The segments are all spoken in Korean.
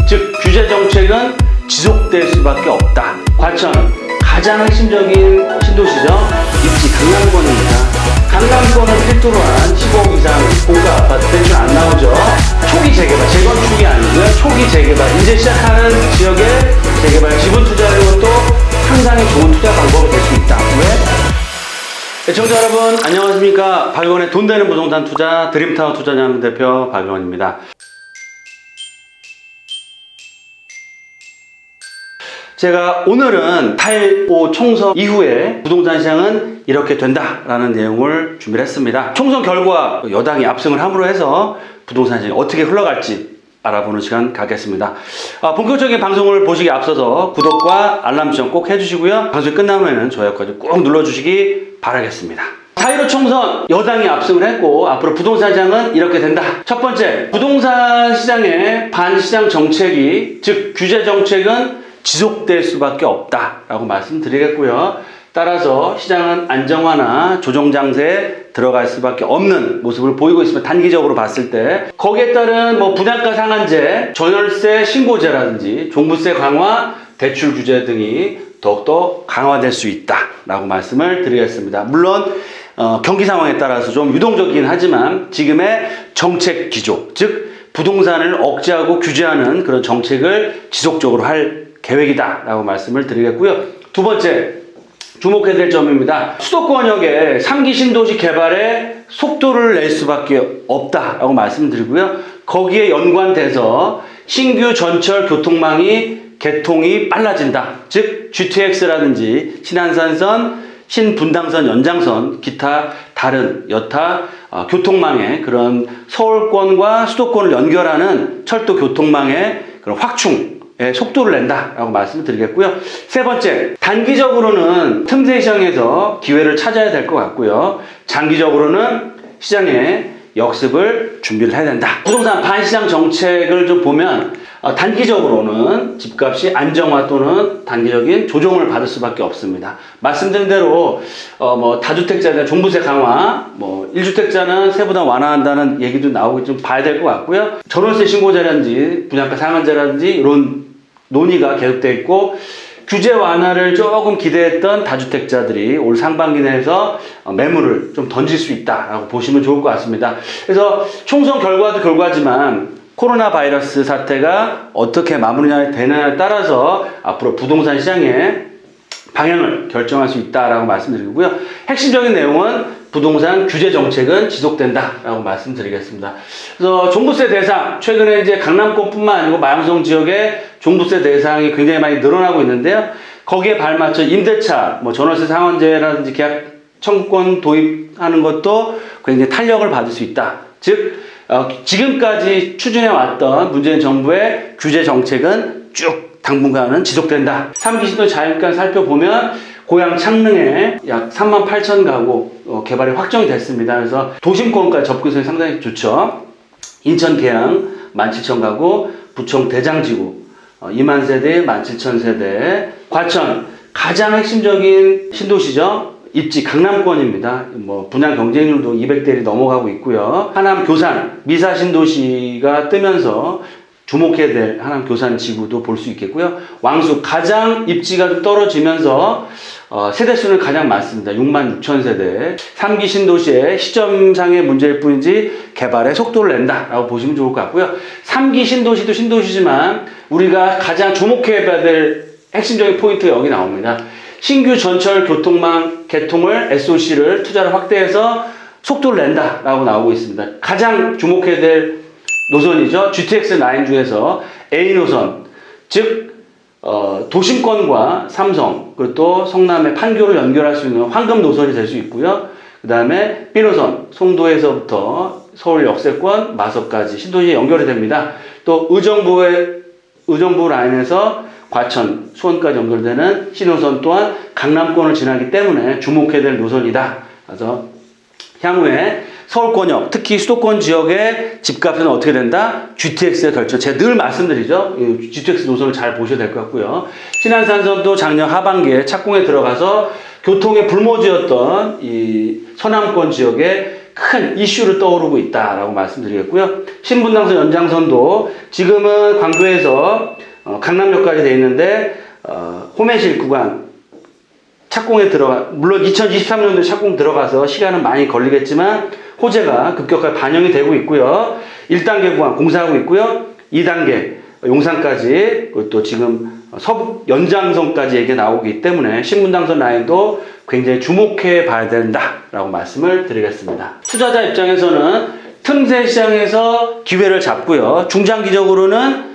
즉 규제 정책은 지속될 수밖에 없다. 과천 가장 핵심적인 신도시죠. 입지 강남권입니다. 강남권을 필두로 한 15억 이상 고가 아파트 대출 안 나오죠. 초기 재개발, 재건축이 아니고요. 초기 재개발, 이제 시작하는 지역의 재개발, 지분 투자하는 것도 상당히 좋은 투자 방법이 될 수 있다. 왜? 시청자 여러분 안녕하십니까. 박영원의 돈 되는 부동산 투자 드림타워 투자자문 대표 박영원입니다. 제가 오늘은 8.5 총선 이후에 부동산 시장은 이렇게 된다라는 내용을 준비를 했습니다. 총선 결과 여당이 압승을 함으로 해서 부동산 시장이 어떻게 흘러갈지 알아보는 시간 갖겠습니다. 본격적인 방송을 보시기 앞서서 구독과 알람 설정 꼭 해주시고요. 방송이 끝나면 좋아요까지 꼭 눌러주시기 바라겠습니다. 4.15 총선 여당이 압승을 했고 앞으로 부동산 시장은 이렇게 된다. 첫 번째, 부동산 시장의 반시장 정책이 즉 규제 정책은 지속될 수밖에 없다라고 말씀드리겠고요. 따라서 시장은 안정화나 조정 장세에 들어갈 수밖에 없는 모습을 보이고 있습니다. 단기적으로 봤을 때 거기에 따른 분양가 상한제, 전월세 신고제라든지 종부세 강화, 대출 규제 등이 더욱더 강화될 수 있다라고 말씀을 드리겠습니다. 물론 경기 상황에 따라서 좀 유동적이긴 하지만 지금의 정책 기조, 즉 부동산을 억제하고 규제하는 그런 정책을 지속적으로 할 계획이다 라고 말씀을 드리겠고요. 두 번째, 주목해야 될 점입니다. 수도권역의 3기 신도시 개발에 속도를 낼 수밖에 없다 라고 말씀드리고요. 거기에 연관돼서 신규 전철 교통망이 개통이 빨라진다. 즉 GTX라든지 신안산선, 신분당선, 연장선, 기타 다른 여타 교통망의 그런 서울권과 수도권을 연결하는 철도 교통망의 그런 확충 속도를 낸다라고 말씀드리겠고요. 세 번째, 단기적으로는 틈새 시장에서 기회를 찾아야 될 것 같고요. 장기적으로는 시장의 역습을 준비를 해야 된다. 부동산 반시장 정책을 좀 보면 단기적으로는 집값이 안정화 또는 단기적인 조정을 받을 수밖에 없습니다. 말씀드린 대로 다주택자에 대한 종부세 강화, 1주택자는 세부담 완화한다는 얘기도 나오고 좀 봐야 될 것 같고요. 전월세 신고제라든지 분양가 상한제라든지 이런 논의가 계속되어 있고 규제 완화를 조금 기대했던 다주택자들이 올 상반기 내에서 매물을 좀 던질 수 있다라고 보시면 좋을 것 같습니다. 그래서 총선 결과도 결과지만 코로나 바이러스 사태가 어떻게 마무리되느냐에 따라서 앞으로 부동산 시장의 방향을 결정할 수 있다라고 말씀드리고요. 핵심적인 내용은 부동산 규제 정책은 지속된다라고 말씀드리겠습니다. 그래서 종부세 대상, 최근에 이제 강남권뿐만 아니고 마양성 지역에 종부세 대상이 굉장히 많이 늘어나고 있는데요. 거기에 발맞춰 임대차, 전월세 상한제라든지 계약 청구권 도입하는 것도 굉장히 탄력을 받을 수 있다. 즉 지금까지 추진해왔던 문재인 정부의 규제 정책은 쭉 당분간은 지속된다. 3기 신도 자연간 살펴보면 고양 창릉에 약 38,000 가구 개발이 확정이 됐습니다. 그래서 도심권까지 접근성이 상당히 좋죠. 인천 계양 17,000 가구, 부천 대장지구 2만 세대, 17,000세대, 과천 가장 핵심적인 신도시죠. 입지 강남권입니다. 분양 경쟁률도 200대를 넘어가고 있고요. 하남 교산 미사 신도시가 뜨면서 주목해야 될 하남 교산 지구도 볼 수 있겠고요. 왕숙 가장 입지가 좀 떨어지면서 세대수는 가장 많습니다. 66,000세대. 3기 신도시의 시점상의 문제일 뿐이지 개발에 속도를 낸다라고 보시면 좋을 것 같고요. 3기 신도시도 신도시지만 우리가 가장 주목해야 될 핵심적인 포인트가 여기 나옵니다. 신규 전철 교통망 개통을 SOC를 투자를 확대해서 속도를 낸다라고 나오고 있습니다. 가장 주목해야 될 노선이죠. GTX 라인 중에서 A 노선, 즉 도심권과 삼성, 그리고 또 성남의 판교를 연결할 수 있는 황금 노선이 될 수 있고요. 그 다음에 B 노선, 송도에서부터 서울 역세권, 마석까지 신도시에 연결이 됩니다. 또 의정부 라인에서 과천, 수원까지 연결되는 C노선 또한 강남권을 지나기 때문에 주목해야 될 노선이다. 그래서 향후에 서울권역, 특히 수도권 지역의 집값은 어떻게 된다? GTX에 결정. 제가 늘 말씀드리죠. GTX 노선을 잘 보셔야 될 것 같고요. 신안산선도 작년 하반기에 착공에 들어가서 교통의 불모지였던 이 서남권 지역에 큰 이슈로 떠오르고 있다라고 말씀드리겠고요. 신분당선 연장선도 지금은 광교에서 강남역까지 돼 있는데 호매실 구간 착공에 물론 2023년도에 착공 들어가서 시간은 많이 걸리겠지만 호재가 급격하게 반영이 되고 있고요. 1단계 구간 공사하고 있고요. 2단계 용산까지 또 지금 서북 연장선까지 얘기 나오기 때문에 신분당선 라인도 굉장히 주목해 봐야 된다라고 말씀을 드리겠습니다. 투자자 입장에서는 틈새 시장에서 기회를 잡고요. 중장기적으로는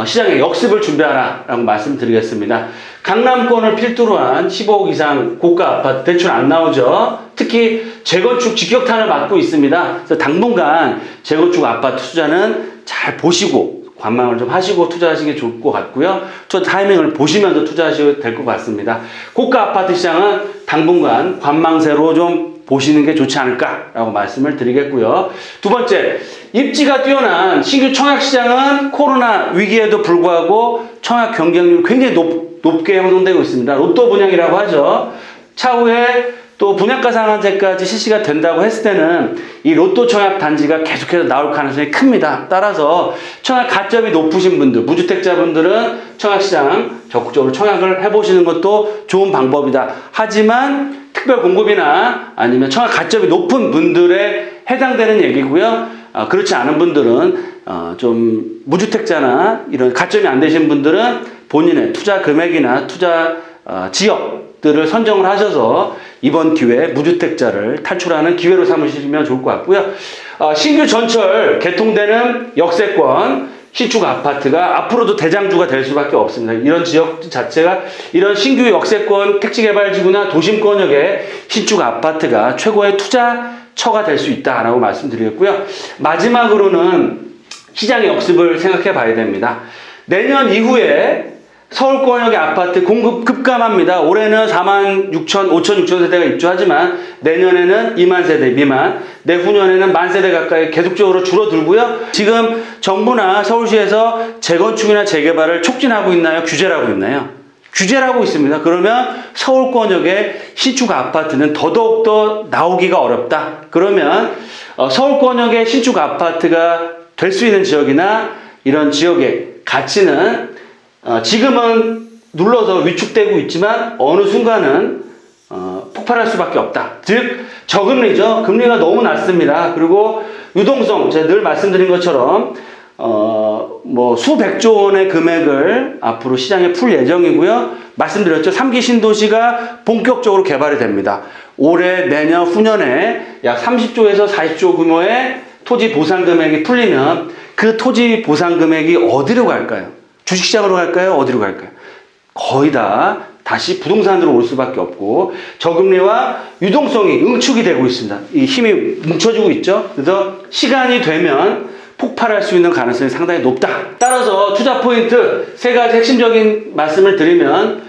시장의 역습을 준비하라라고 말씀드리겠습니다. 강남권을 필두로 한 15억 이상 고가 아파트 대출 안 나오죠. 특히 재건축 직격탄을 맞고 있습니다. 그래서 당분간 재건축 아파트 투자는 잘 보시고 관망을 좀 하시고 투자하시는 게 좋을 것 같고요. 투자 타이밍을 보시면서 투자하셔도 될 것 같습니다. 고가 아파트 시장은 당분간 관망세로 좀 보시는 게 좋지 않을까라고 말씀을 드리겠고요. 두 번째, 입지가 뛰어난 신규 청약시장은 코로나 위기에도 불구하고 청약 경쟁률이 굉장히 높게 형성되고 있습니다. 로또 분양이라고 하죠. 차후에 또 분양가 상한제까지 실시가 된다고 했을 때는 이 로또 청약 단지가 계속해서 나올 가능성이 큽니다. 따라서 청약 가점이 높으신 분들, 무주택자분들은 청약시장 적극적으로 청약을 해보시는 것도 좋은 방법이다. 하지만 특별 공급이나 아니면 청약 가점이 높은 분들에 해당되는 얘기고요. 그렇지 않은 분들은 좀 무주택자나 이런 가점이 안 되신 분들은 본인의 투자 금액이나 투자 지역들을 선정을 하셔서 이번 기회에 무주택자를 탈출하는 기회로 삼으시면 좋을 것 같고요. 신규 전철 개통되는 역세권 신축 아파트가 앞으로도 대장주가 될 수밖에 없습니다. 이런 지역 자체가 이런 신규 역세권 택지개발지구나 도심권역의 신축 아파트가 최고의 투자처가 될 수 있다라고 말씀드리겠고요. 마지막으로는 시장의 역습을 생각해 봐야 됩니다. 내년 이후에 서울권역의 아파트 공급 급감합니다. 올해는 5천 세대가 입주하지만 내년에는 2만 세대 미만, 내후년에는 1만 세대 가까이 계속적으로 줄어들고요. 지금 정부나 서울시에서 재건축이나 재개발을 촉진하고 있나요? 규제를 하고 있나요? 규제를 하고 있습니다. 그러면 서울권역의 신축 아파트는 더더욱더 나오기가 어렵다. 그러면 서울권역의 신축 아파트가 될 수 있는 지역이나 이런 지역의 가치는 지금은 눌러서 위축되고 있지만 어느 순간은 폭발할 수밖에 없다. 즉 저금리죠. 금리가 너무 낮습니다. 그리고 유동성, 제가 늘 말씀드린 것처럼 뭐 수백조 원의 금액을 앞으로 시장에 풀 예정이고요. 말씀드렸죠. 3기 신도시가 본격적으로 개발이 됩니다. 올해, 내년, 후년에 약 30조에서 40조 규모의 토지 보상 금액이 풀리면 그 토지 보상 금액이 어디로 갈까요? 주식시장으로 갈까요? 어디로 갈까요? 거의 다 다시 부동산으로 올 수밖에 없고 저금리와 유동성이 응축이 되고 있습니다. 이 힘이 뭉쳐지고 있죠. 그래서 시간이 되면 폭발할 수 있는 가능성이 상당히 높다. 따라서 투자 포인트 세 가지 핵심적인 말씀을 드리면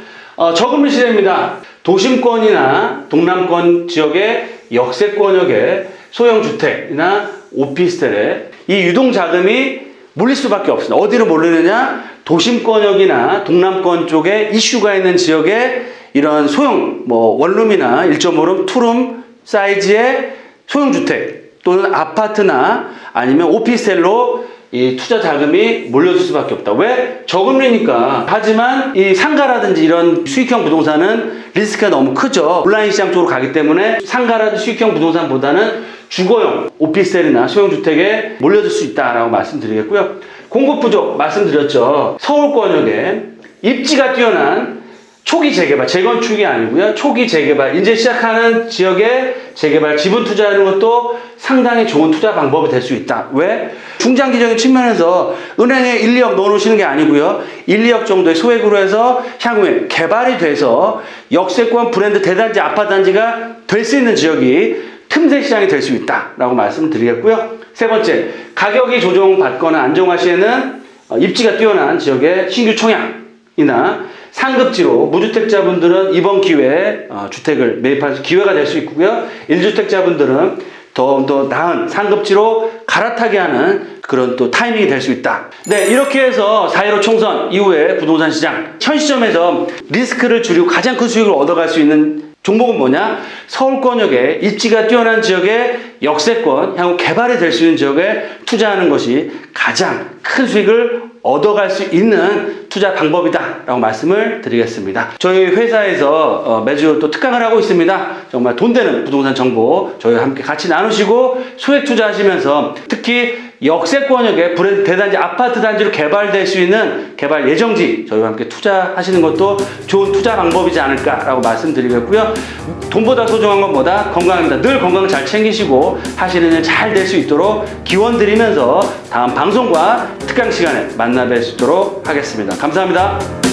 저금리 시대입니다. 도심권이나 동남권 지역의 역세권역의 소형주택이나 오피스텔에 이 유동자금이 몰릴 수밖에 없습니다. 어디로 몰리느냐? 도심권역이나 동남권 쪽에 이슈가 있는 지역에 이런 소형 원룸이나 1.5룸, 2룸 사이즈의 소형주택 또는 아파트나 아니면 오피스텔로 이 투자 자금이 몰려들 수밖에 없다. 왜? 저금리니까. 하지만 이 상가라든지 이런 수익형 부동산은 리스크가 너무 크죠. 온라인 시장 쪽으로 가기 때문에 상가라든지 수익형 부동산보다는 주거용 오피스텔이나 소형주택에 몰려들 수 있다라고 말씀드리겠고요. 공급 부족 말씀드렸죠. 서울권역에 입지가 뛰어난 초기 재개발, 재건축이 아니고요. 초기 재개발, 이제 시작하는 지역에 재개발, 지분 투자하는 것도 상당히 좋은 투자 방법이 될 수 있다. 왜? 중장기적인 측면에서 은행에 1, 2억 넣어놓으시는 게 아니고요. 1, 2억 정도의 소액으로 해서 향후에 개발이 돼서 역세권 브랜드 대단지 아파트 단지가 될 수 있는 지역이 틈새 시장이 될 수 있다라고 말씀드리겠고요. 세 번째, 가격이 조정받거나 안정화 시에는 입지가 뛰어난 지역의 신규 청약이나 상급지로 무주택자분들은 이번 기회에 주택을 매입할 기회가 될 수 있고요. 1주택자분들은 더 나은 상급지로 갈아타게 하는 그런 또 타이밍이 될 수 있다. 네, 이렇게 해서 4.15 총선 이후에 부동산 시장 현 시점에서 리스크를 줄이고 가장 큰 수익을 얻어갈 수 있는 종목은 뭐냐? 서울권역에 입지가 뛰어난 지역의 역세권, 향후 개발이 될 수 있는 지역에 투자하는 것이 가장 큰 수익을 얻어갈 수 있는 투자 방법이다라고 말씀을 드리겠습니다. 저희 회사에서 매주 또 특강을 하고 있습니다. 정말 돈 되는 부동산 정보 저희와 함께 같이 나누시고 소액 투자하시면서 특히 역세권역에 브랜드 대단지 아파트 단지로 개발될 수 있는 개발 예정지 저희와 함께 투자하시는 것도 좋은 투자 방법이지 않을까라고 말씀드리겠고요. 돈보다 소중한 건 뭐다? 건강입니다. 늘 건강 잘 챙기시고 하시는 일 잘 될 수 있도록 기원 드리면서 다음 방송과 특강 시간에 만나 뵐 수 있도록 하겠습니다. 감사합니다.